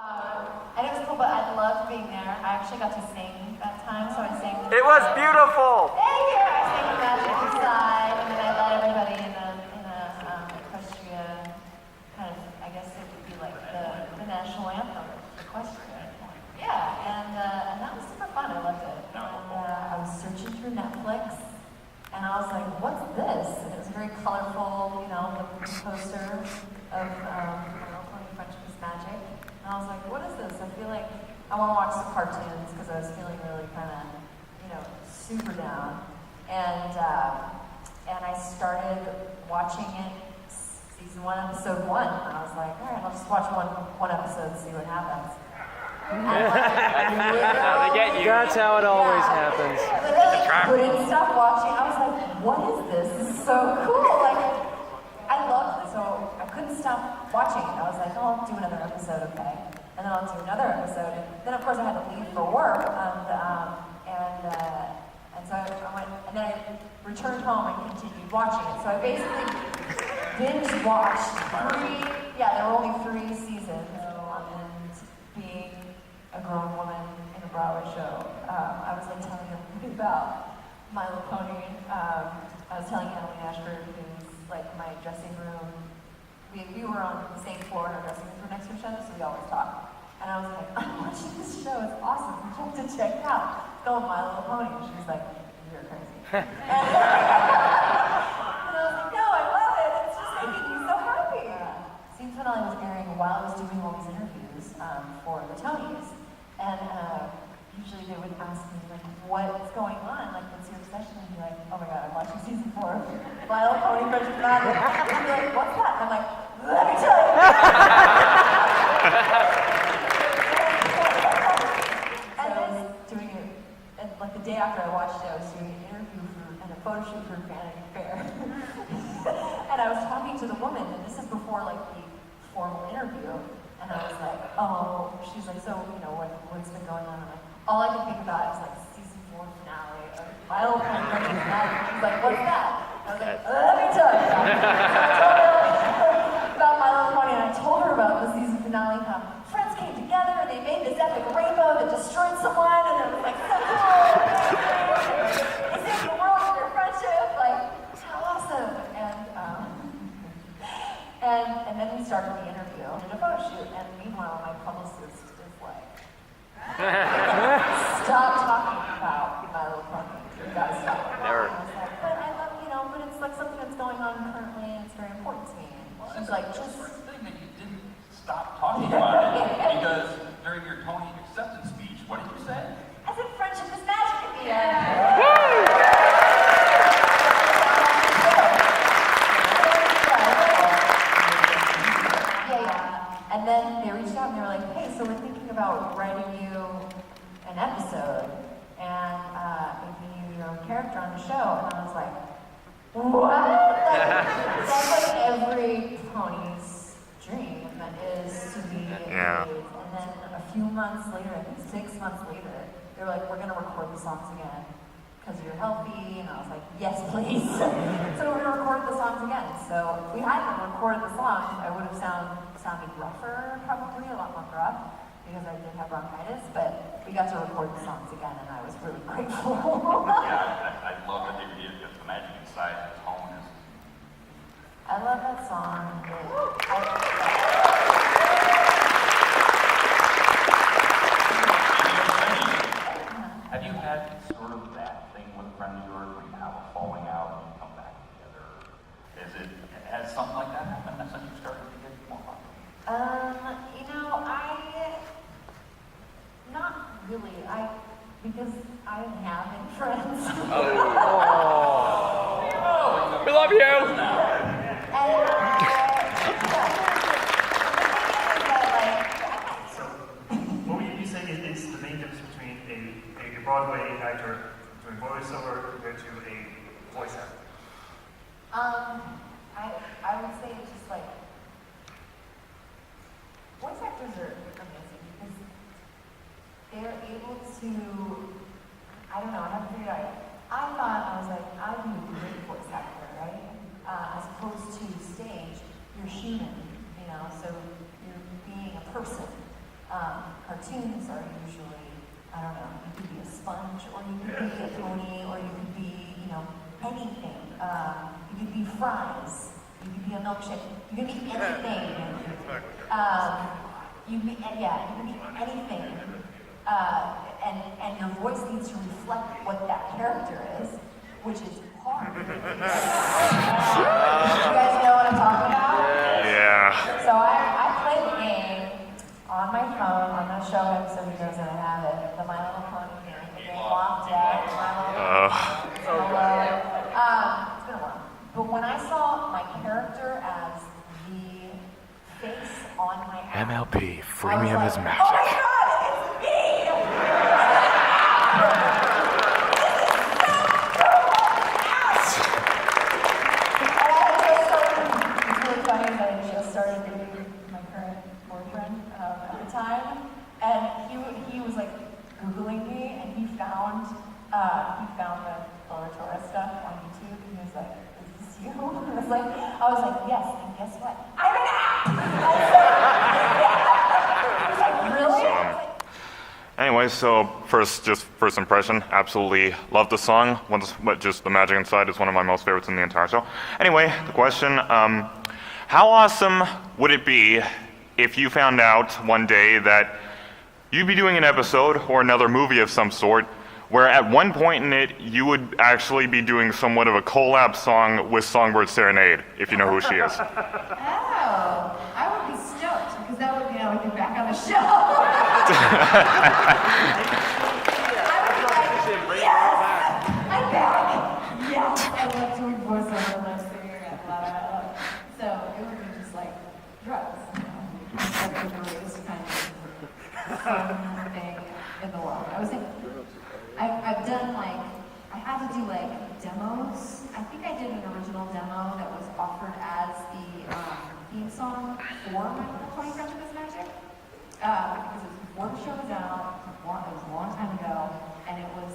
And it was cool, but I loved being there. I actually got to sing that time, so I sang. It was beautiful! Thank you! I sang the Magic Inside, and then I led everybody in a equestrian, kind of, I guess it would be like the national anthem, equestrian. Yeah, and that was super fun. I loved it. And I was searching through Netflix, and I was like, what's this? And it was very colorful, the poster of Pony Friendship's Magic. And I was like, what is this? I feel like I want to watch some cartoons because I was feeling really kind of, super down. And I started watching it, season 1, episode 1. And I was like, all right, I'll just watch one episode and see what happens. They get you. That's how it always happens. Couldn't stop watching. I was like, what is this? This is so cool. Like, I loved it. So I couldn't stop watching it. I was like, oh, I'll do another episode, okay? And then I'll do another episode. And then, of course, I had to leave for work. And so I went, and then I returned home and continued watching it. So I basically binge watched there were only 3 seasons. And being a grown woman in a Broadway show, I was like telling him about My Little Pony. I was telling Emily Ashford, who's like my dressing room. We were on the same floor and our dressing rooms were next to each other, so we always talked. And I was like, I'm watching this show, it's awesome, you have to check it out. It's called My Little Pony. And she was like, you're crazy. And I was like, no, I love it, it's just making me so happy. Season finale was airing while I was doing all these interviews for the Tonys. And usually they would ask me, like, what's going on? Like, what's your obsession? And I'd be like, oh my god, I'm watching season 4 of My Little Pony Friendship Magic. And they'd be like, what's that? And I'm like, let me tell you. And I was doing it, and like the day after I watched it, I was doing an interview and a photo shoot for Vanity Fair. And I was talking to the woman, and this is before like the formal interview. And I was like, oh, she's like, so, what's been going on? I'm like, all I can think about is like season 4 finale of My Little Pony Friendship Magic. She's like, what's that? I was like, let me tell you about it. So I told her about My Little Pony, and I told her about the season finale, how friends came together and they made this epic rainbow that destroyed someone, and it was like, so cool. They saved the world with their friendship, like, how awesome. And then we started the interview and a photo shoot, and meanwhile my publicist is like, stop talking about My Little Pony. You gotta stop. Never. And I was like, but I love, but it's like something that's going on currently and it's very important to me. And she's like, just... It's the thing that you didn't stop talking about it, because during your Tony acceptance speech, what did you say? I said friendship is magic at the end. And then they reached out and they were like, hey, so we're thinking about writing you an episode and making you your own character on the show. And I was like, what? That's like every pony's dream is to be engaged. And then a few months later, I think 6 months later, they were like, we're going to record the songs again because you're healthy. And I was like, yes, please. So we're going to record the songs again. So we hadn't recorded the songs. I would have sounded rougher, probably a lot more gruff, because I did have bronchitis, but we got to record the songs again, and I was really grateful. I love that they did, because the magic inside his home is... I love that song. Have you had sort of that thing with a friend of yours where you have a falling out and you come back together? Has something like that happened since you started to get more popular? Not really. Because I have been friends. We love you! And So, what would you say is the main difference between a Broadway actor doing voiceover compared to a voice actor? I would say it's just like voice actors are amazing because they're able to, I don't know, I haven't figured out. I was like, I'd be a great voice actor, right? As opposed to stage, you're human, so you're being a person. cartoons are usually, I don't know, you could be a sponge, or you could be a pony, or you could be, anything. You could be fries, you could be a milkshake, you could be anything. You can be anything. And your voice needs to reflect what that character is, which is hard. You guys know what I'm talking about? Yeah. So I play the game on my phone. I'm going to show him so he knows that I have it. The My Little Pony game. The game locked out. My Little Pony. It's been a while. But when I saw my character as the face on my app, MLP, I was freemium like, is oh my magic. God, it's me! Started dating my current boyfriend at the time, and he was like Googling me, and he found the Floritora stuff on YouTube, and he was like, "Is this you?" And I was like, "Yes." And guess what? I'm an app. I was like, "Really?" Anyway, so first impression, absolutely love the song. Just the magic inside is one of my most favorites in the entire show. Anyway, the question, how awesome would it be if you found out one day that you'd be doing an episode or another movie of some sort where at one point in it you would actually be doing somewhat of a collab song with Songbird Serenade, if you know who she is? Oh, I would be stoked, because that would mean I would be back on the show. I would be like, yes, I'm back. Yes, I love doing voiceover, I love singing, I love. So it would be just like drugs, That's the greatest kind of fun thing in the world. I've done I had to do demos. I think I did an original demo that was offered as the theme song for My Little Pony Friendship is Magic. Because it was before the show was out, it was a long time ago, and it was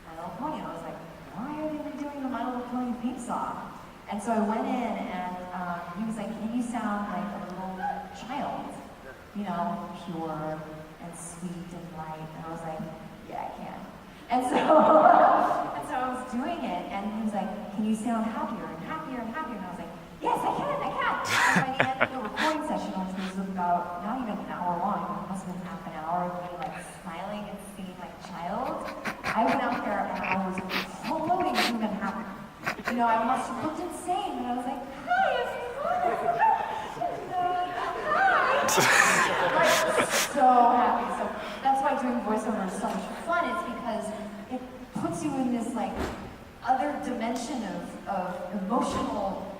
My Little Pony, and I was like, why are they doing the My Little Pony theme song? And so I went in, and he was like, can you sound like a little child? Pure and sweet and light. And I was like, yeah, I can. And so I was doing it, and he was like, can you sound happier and happier and happier? And I was like, yes, I can. And by the end of the recording session, which was about not even an hour long, it must have been half an hour of me smiling and singing like a child, I went out there and I was floating even happier. I must have looked insane, and I was like, hi, everyone. So happy. So that's why doing voiceover is so much fun. It's because it puts you in this other dimension of emotional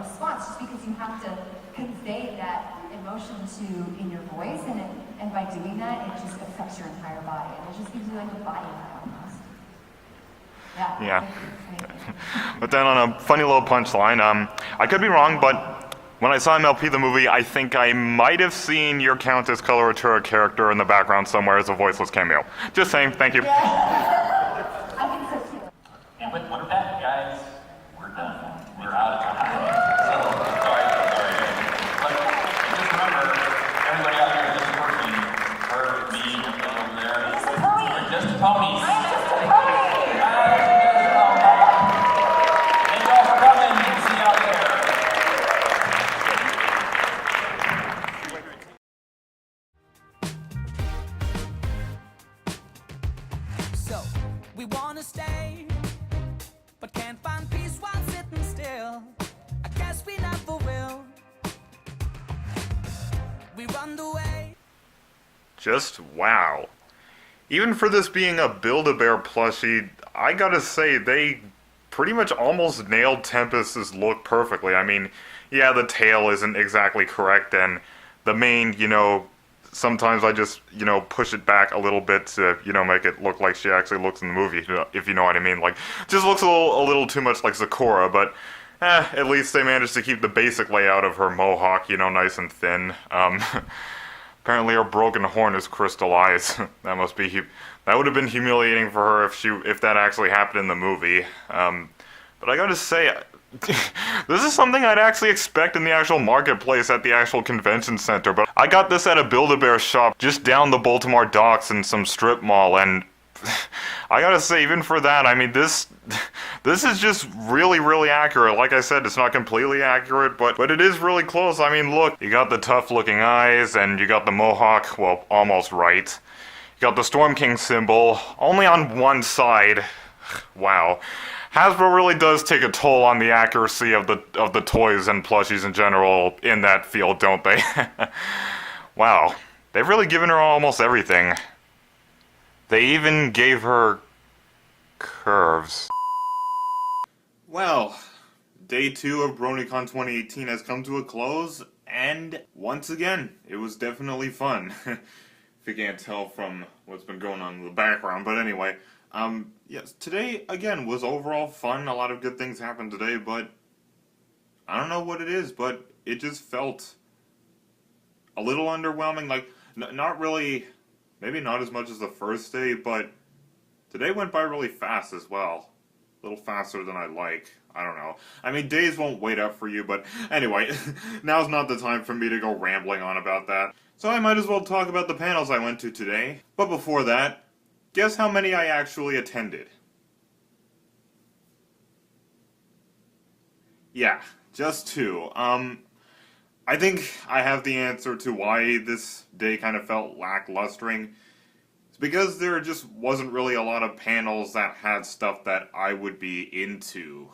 response, just because you have to convey that emotion in your voice, and by doing that, it just affects your entire body, and it just gives you a body vibe almost. Yeah. But then on a funny little punchline, I could be wrong, but when I saw MLP the movie, I think I might have seen your Countess Coloratura character in the background somewhere as a voiceless cameo. Just saying, thank you. Yeah. I think so too. And with that, guys, we're done. We're out of time. So, sorry. But just remember, everybody out there just working, her, me, everybody over there, we're just ponies. I am just a pony. Thank y'all for coming. See you out there. So, we wanna stay, but can't find peace while sitting still. I guess we never will. We run away. Just wow. Even for this being a Build-A-Bear plushie, I gotta say, they pretty much almost nailed Tempest's look perfectly. I mean, yeah, the tail isn't exactly correct, and the mane, sometimes I just, push it back a little bit to, make it look like she actually looks in the movie, if you know what I mean. Just looks a little too much like Sakura, but at least they managed to keep the basic layout of her mohawk, nice and thin. Apparently her broken horn is crystallized. That would have been humiliating for her if that actually happened in the movie. But I gotta say, This is something I'd actually expect in the actual marketplace at the actual convention center, but I got this at a Build-A-Bear shop just down the Baltimore docks in some strip mall, and I gotta say, even for that, I mean, this is just really, really accurate. Like I said, it's not completely accurate, but it is really close. I mean, look, you got the tough-looking eyes, and you got the mohawk, well, almost right. You got the Storm King symbol, only on one side. Wow. Hasbro really does take a toll on the accuracy of the toys and plushies in general in that field, don't they? Wow. They've really given her almost everything. They even gave her curves. Well, day 2 of Bronycon 2018 has come to a close, and once again, it was definitely fun. If you can't tell from what's been going on in the background, but anyway. Yes, today, again, was overall fun. A lot of good things happened today, but I don't know what it is, but it just felt a little underwhelming. Like, not really, maybe not as much as the first day, but today went by really fast as well. A little faster than I'd like. I don't know. I mean, days won't wait up for you, but anyway, now's not the time for me to go rambling on about that. So I might as well talk about the panels I went to today. But before that, guess how many I actually attended? Yeah, just 2. I think I have the answer to why this day kind of felt lacklustering. It's because there just wasn't really a lot of panels that had stuff that I would be into.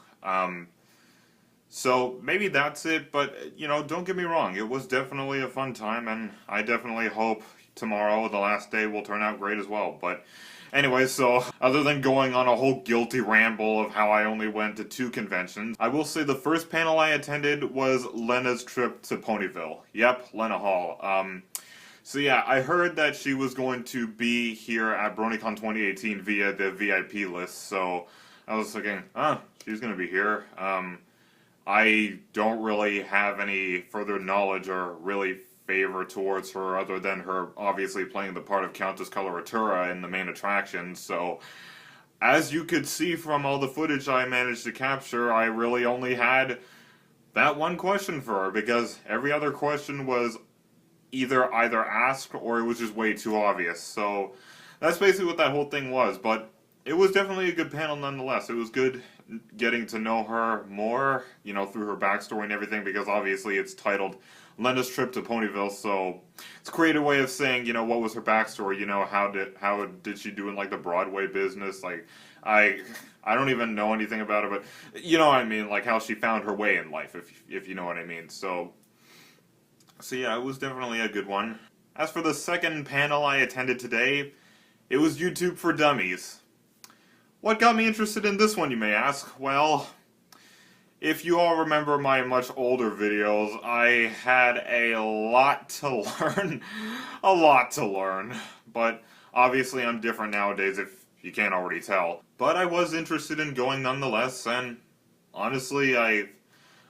So maybe that's it, but, you know, don't get me wrong, it was definitely a fun time, and I definitely hope tomorrow, the last day, will turn out great as well. But anyway, so other than going on a whole guilty ramble of how I only went to 2 conventions, I will say the first panel I attended was Lena's trip to Ponyville. Yep, Lena Hall. So yeah, I heard that she was going to be here at Bronycon 2018 via the VIP list, so I was thinking, she's going to be here. I don't really have any further knowledge or really favor towards her other than her obviously playing the part of Countess Coloratura in the main attraction, so as you could see from all the footage I managed to capture, I really only had that one question for her, because every other question was either asked or it was just way too obvious. So that's basically what that whole thing was, but it was definitely a good panel nonetheless. It was good getting to know her more, you know, through her backstory and everything, because obviously it's titled Lena's Trip to Ponyville, so it's a creative way of saying, you know, what was her backstory, you know, how did she do in, like, the Broadway business, like, I don't even know anything about it, but, you know what I mean, like, how she found her way in life, if you know what I mean, so yeah, it was definitely a good one. As for the second panel I attended today, it was YouTube for Dummies. What got me interested in this one, you may ask? Well, if you all remember my much older videos, I had a lot to learn. A lot to learn. But obviously I'm different nowadays, if you can't already tell. But I was interested in going nonetheless, and honestly, I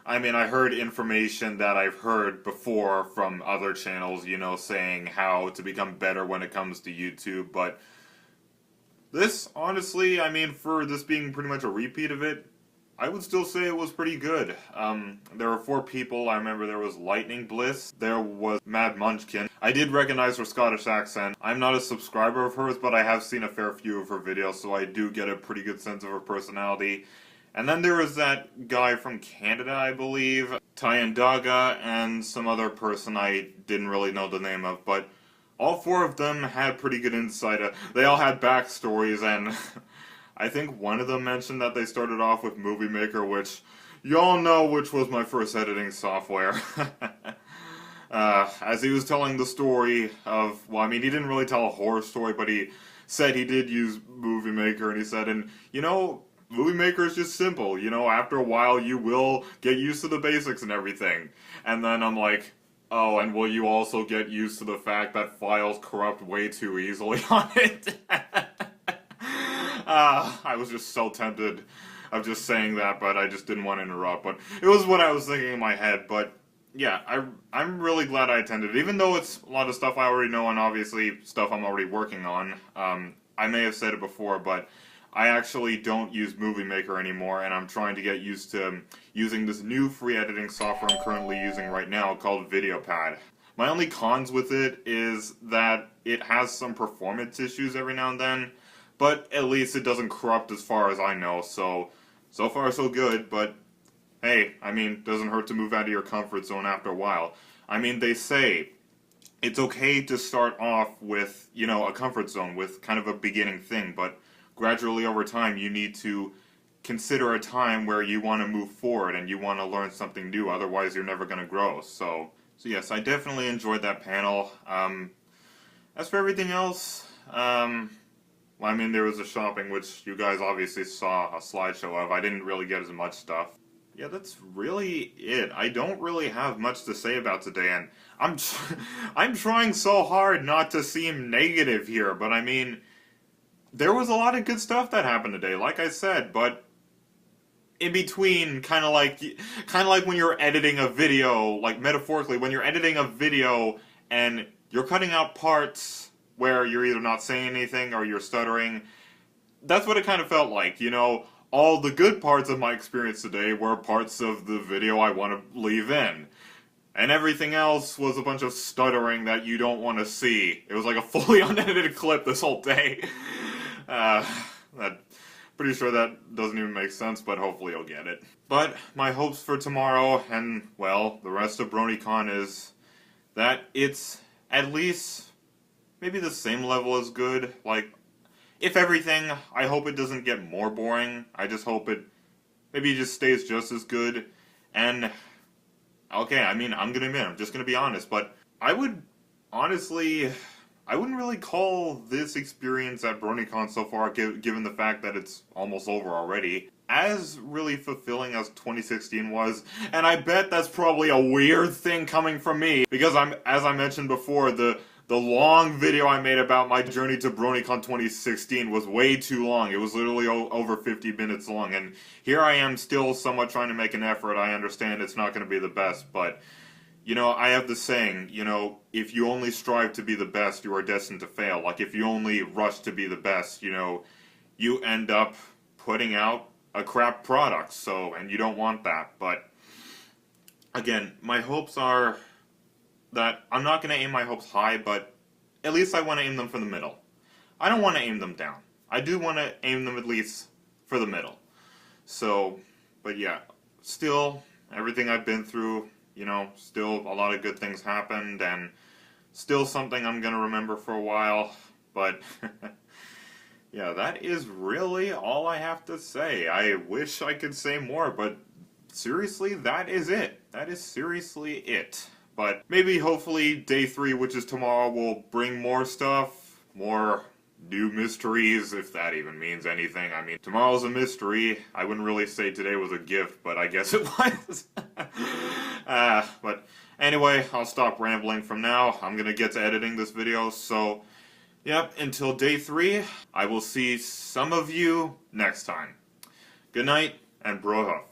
heard information that I've heard before from other channels, you know, saying how to become better when it comes to YouTube, but this, honestly, I mean, for this being pretty much a repeat of it, I would still say it was pretty good. There were 4 people. I remember there was Lightning Bliss, there was Mad Munchkin. I did recognize her Scottish accent. I'm not a subscriber of hers, but I have seen a fair few of her videos, so I do get a pretty good sense of her personality. And then there was that guy from Canada, I believe, Tyandaga, and some other person I didn't really know the name of, but all 4 of them had pretty good insight. They all had backstories, and I think one of them mentioned that they started off with Movie Maker, which y'all know which was my first editing software. As he was telling the story of, well, I mean, he didn't really tell a horror story, but he said he did use Movie Maker, and he said, and, you know, Movie Maker is just simple, you know, after a while you will get used to the basics and everything. And then I'm like, oh, and will you also get used to the fact that files corrupt way too easily on it? I was just so tempted of just saying that, but I just didn't want to interrupt. But it was what I was thinking in my head. But yeah, I'm really glad I attended, even though it's a lot of stuff I already know and obviously stuff I'm already working on. I may have said it before, but I actually don't use Movie Maker anymore, and I'm trying to get used to using this new free editing software I'm currently using right now called VideoPad. My only cons with it is that it has some performance issues every now and then, but at least it doesn't corrupt as far as I know, so far so good, but hey, I mean, doesn't hurt to move out of your comfort zone after a while. I mean, they say it's okay to start off with, you know, a comfort zone, with kind of a beginning thing, but gradually over time you need to consider a time where you want to move forward and you want to learn something new, otherwise you're never going to grow. So yes, I definitely enjoyed that panel. As for everything else, well, I mean, there was the shopping, which you guys obviously saw a slideshow of. I didn't really get as much stuff. Yeah, that's really it. I don't really have much to say about today, and I'm trying so hard not to seem negative here, but I mean, there was a lot of good stuff that happened today, like I said, but in between, kind of like when you're editing a video, like metaphorically, when you're editing a video and you're cutting out parts where you're either not saying anything or you're stuttering, that's what it kind of felt like, you know? All the good parts of my experience today were parts of the video I want to leave in. And everything else was a bunch of stuttering that you don't want to see. It was like a fully unedited clip this whole day. Pretty sure that doesn't even make sense, but hopefully you'll get it. But my hopes for tomorrow, and, well, the rest of Bronycon is that it's at least maybe the same level as good. Like, if everything, I hope it doesn't get more boring. I just hope it maybe just stays just as good. And, okay, I mean, I'm gonna admit, I'm just gonna be honest, but I wouldn't really call this experience at Bronycon so far, given the fact that it's almost over already, as really fulfilling as 2016 was. And I bet that's probably a weird thing coming from me, because as I mentioned before, the long video I made about my journey to Bronycon 2016 was way too long. It was literally over 50 minutes long, and here I am still somewhat trying to make an effort. I understand it's not going to be the best, but, you know, I have the saying, you know, if you only strive to be the best, you are destined to fail. Like, if you only rush to be the best, you know, you end up putting out a crap product, and you don't want that. But, again, my hopes are that I'm not going to aim my hopes high, but at least I want to aim them for the middle. I don't want to aim them down. I do want to aim them at least for the middle. So, but yeah, still, everything I've been through, you know, still a lot of good things happened, and still something I'm going to remember for a while, but yeah, that is really all I have to say. I wish I could say more, but seriously, that is it. That is seriously it. But maybe, hopefully, day 3, which is tomorrow, will bring more stuff, more new mysteries, if that even means anything. I mean, tomorrow's a mystery. I wouldn't really say today was a gift, but I guess it was. But anyway, I'll stop rambling from now. I'm gonna get to editing this video, so, yep, until day 3, I will see some of you next time. Good night, and bro huff.